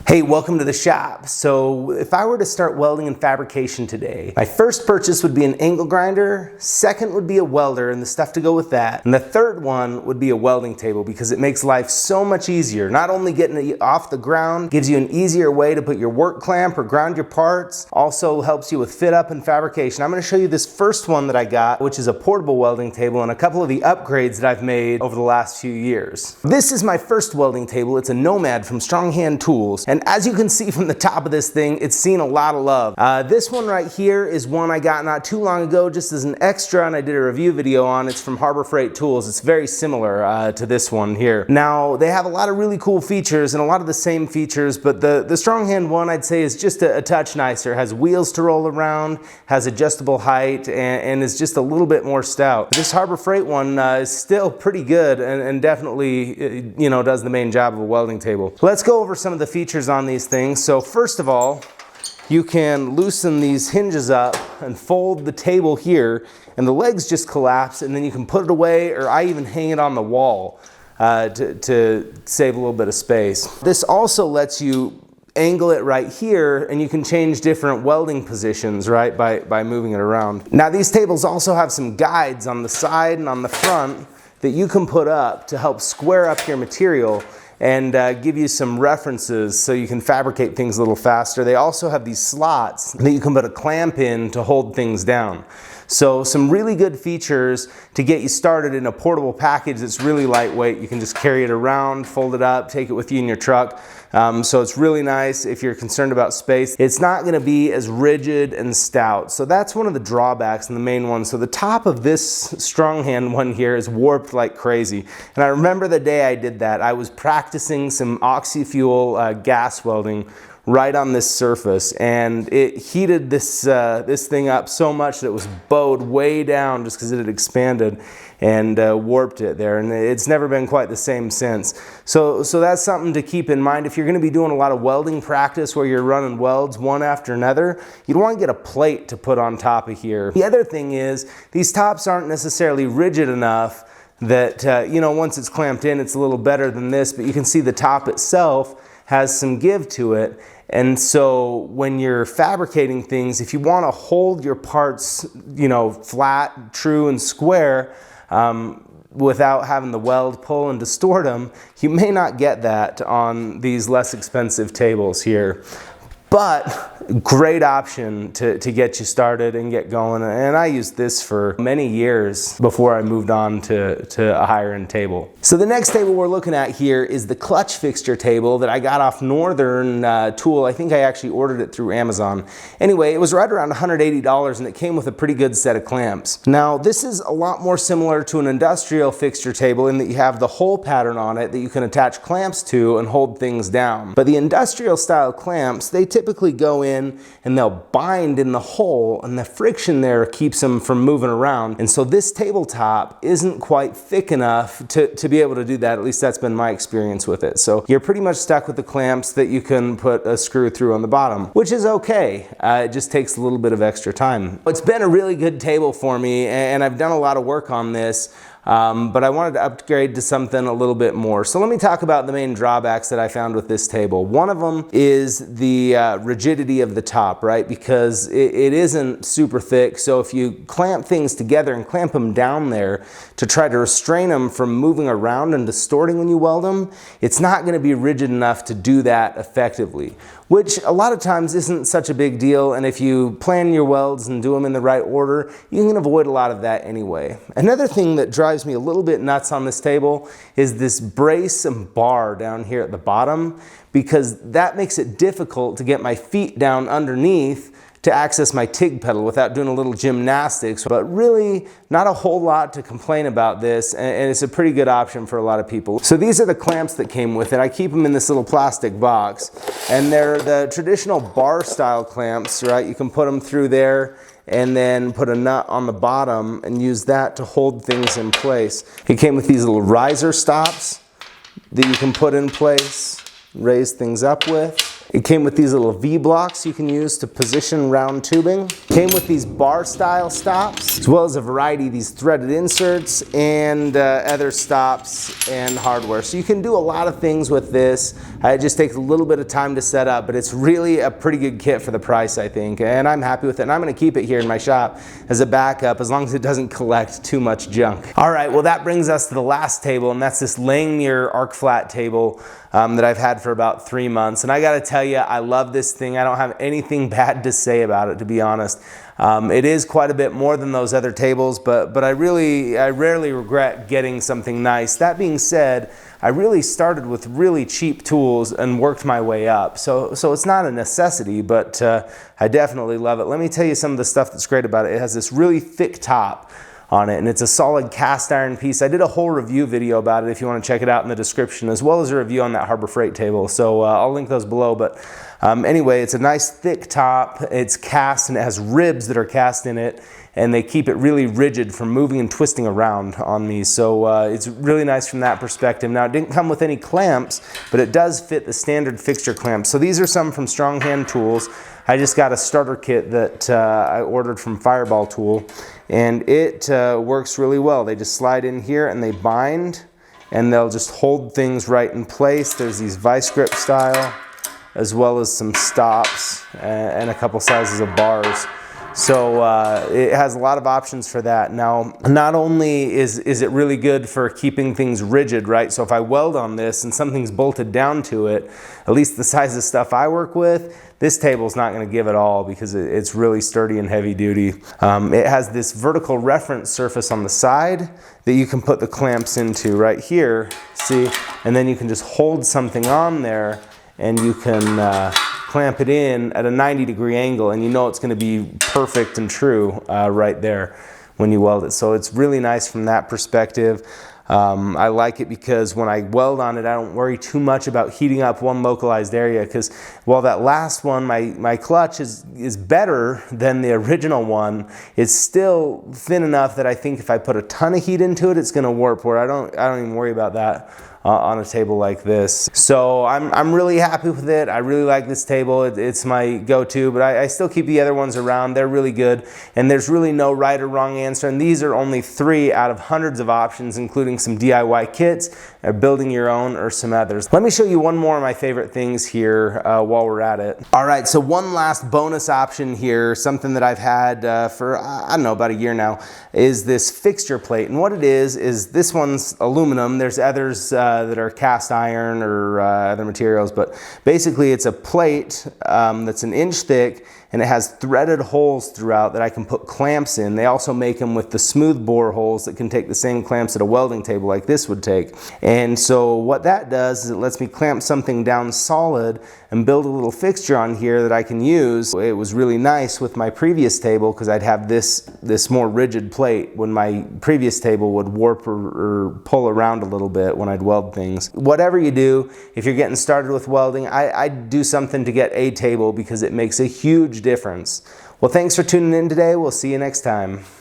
Hey, welcome to the shop. So if I were to start welding and fabrication today, my first purchase would be an angle grinder, second would be a welder and the stuff to go with that, and the third one would be a welding table because it makes life so much easier. Not only getting it off the ground, gives you an easier way to put your work clamp or ground your parts, also helps you with fit up and fabrication. I'm going to show you this first one that I got, which is a portable welding table, and a couple of the upgrades that I've made over the last few years. This is my first welding table. It's a Nomad from Strong Hand Tools. And as you can see from the top of this thing, it's seen a lot of love. This one right here is one I got not too long ago just as an extra, and I did a review video on. It's from Harbor Freight Tools. It's very similar to this one here. Now, they have a lot of really cool features and a lot of the same features, but the Strong Hand one I'd say is just a touch nicer. It has wheels to roll around, has adjustable height, and is just a little bit more stout. This Harbor Freight one is still pretty good and definitely does the main job of a welding table. Let's go over some of the features on these things. So first of all, you can loosen these hinges up and fold the table here, and the legs just collapse, and then you can put it away, or I even hang it on the wall to save a little bit of space. This also lets you angle it right here, and you can change different welding positions, right, by moving it around. Now, these tables also have some guides on the side and on the front that you can put up to help square up your material and give you some references so you can fabricate things a little faster. They also have these slots that you can put a clamp in to hold things down. So some really good features to get you started in a portable package that's really lightweight. You can just carry it around, fold it up, take it with you in your truck. So it's really nice if you're concerned about space. It's not going to be as rigid and stout. So that's one of the drawbacks and the main one. So the top of this Strong Hand one here is warped like crazy. And I remember the day I did that. I was practicing some oxy-fuel gas welding right on this surface, and it heated this thing up so much that it was bowed way down just because it had expanded and warped it there, and it's never been quite the same since. So that's something to keep in mind. If you're going to be doing a lot of welding practice where you're running welds one after another, you don't want to get a plate to put on top of here. The other thing is, these tops aren't necessarily rigid enough that once it's clamped in, it's a little better than this, but you can see the top itself has some give to it. And so when you're fabricating things, if you want to hold your parts, flat, true, and square, without having the weld pull and distort them, you may not get that on these less expensive tables here. But great option to get you started and get going. And I used this for many years before I moved on to a higher end table. So the next table we're looking at here is the clutch fixture table that I got off Northern Tool. I think I actually ordered it through Amazon. Anyway, it was right around $180 and it came with a pretty good set of clamps. Now, this is a lot more similar to an industrial fixture table in that you have the hole pattern on it that you can attach clamps to and hold things down. But the industrial style clamps, they typically go in and they'll bind in the hole, and the friction there keeps them from moving around. And so this tabletop isn't quite thick enough to be able to do that. At least that's been my experience with it. So you're pretty much stuck with the clamps that you can put a screw through on the bottom, which is okay. It just takes a little bit of extra time. It's been a really good table for me, and I've done a lot of work on this. But I wanted to upgrade to something a little bit more. So let me talk about the main drawbacks that I found with this table. One of them is the rigidity of the top, right? Because it isn't super thick. So if you clamp things together and clamp them down there to try to restrain them from moving around and distorting when you weld them, it's not going to be rigid enough to do that effectively, which a lot of times isn't such a big deal. And if you plan your welds and do them in the right order, you can avoid a lot of that anyway. Another thing that drives me a little bit nuts on this table is this brace and bar down here at the bottom, because that makes it difficult to get my feet down underneath to access my TIG pedal without doing a little gymnastics. But really not a whole lot to complain about this, and it's a pretty good option for a lot of people. So these are the clamps that came with it. I keep them in this little plastic box, and they're the traditional bar style clamps, right? You can put them through there and then put a nut on the bottom and use that to hold things in place. It came with these little riser stops that you can put in place, raise things up with. It came with these little V blocks you can use to position round tubing. Came with these bar style stops, as well as a variety of these threaded inserts and other stops and hardware. So you can do a lot of things with this. It just takes a little bit of time to set up, but it's really a pretty good kit for the price, I think. And I'm happy with it. And I'm gonna keep it here in my shop as a backup, as long as it doesn't collect too much junk. All right, well that brings us to the last table, and that's this Langmuir arc flat table that I've had for about 3 months. And I gotta tell you, I love this thing. I don't have anything bad to say about it, to be honest. It is quite a bit more than those other tables, but I rarely regret getting something nice. That being said, I really started with really cheap tools and worked my way up. So it's not a necessity, but I definitely love it. Let me tell you some of the stuff that's great about it. It has this really thick top on it, and it's a solid cast iron piece. I did a whole review video about it if you want to check it out in the description, as well as a review on that Harbor Freight table. So I'll link those below. But anyway, it's a nice thick top. It's cast and it has ribs that are cast in it, and they keep it really rigid from moving and twisting around on me. So it's really nice from that perspective. Now, it didn't come with any clamps, but it does fit the standard fixture clamps. So these are some from Strong Hand Tools. I just got a starter kit that I ordered from Fireball Tool, and it works really well. They just slide in here and they bind, and they'll just hold things right in place. There's these vice grip style, as well as some stops and a couple sizes of bars. So it has a lot of options for that. Now, not only is it really good for keeping things rigid, right? So if I weld on this and something's bolted down to it, at least the size of stuff I work with, this table's not gonna give it all because it's really sturdy and heavy duty. It has this vertical reference surface on the side that you can put the clamps into right here, see? And then you can just hold something on there, and you can clamp it in at a 90-degree angle, and you know it's going to be perfect and true right there when you weld it. So it's really nice from that perspective. I like it because when I weld on it, I don't worry too much about heating up one localized area, because while that last one, my clutch is better than the original one, it's still thin enough that I think if I put a ton of heat into it, it's going to warp, where I don't even worry about that on a table like this. So I'm really happy with it. I really like this table. It's my go-to, but I still keep the other ones around. They're really good, and there's really no right or wrong answer, and these are only 3 out of hundreds of options, including some DIY kits, or building your own, or some others. Let me show you one more of my favorite things here while we're at it. All right, so one last bonus option here, something that I've had for, I don't know, about a year now, is this fixture plate. And what it is this one's aluminum. There's others that are cast iron or other materials, but basically it's a plate that's 1 inch thick, and it has threaded holes throughout that I can put clamps in. They also make them with the smooth bore holes that can take the same clamps that a welding table like this would take. And so what that does is it lets me clamp something down solid and build a little fixture on here that I can use. It was really nice with my previous table because I'd have this more rigid plate when my previous table would warp or pull around a little bit when I'd weld things. Whatever you do, if you're getting started with welding, I'd do something to get a table because it makes a huge difference. Well, thanks for tuning in today. We'll see you next time.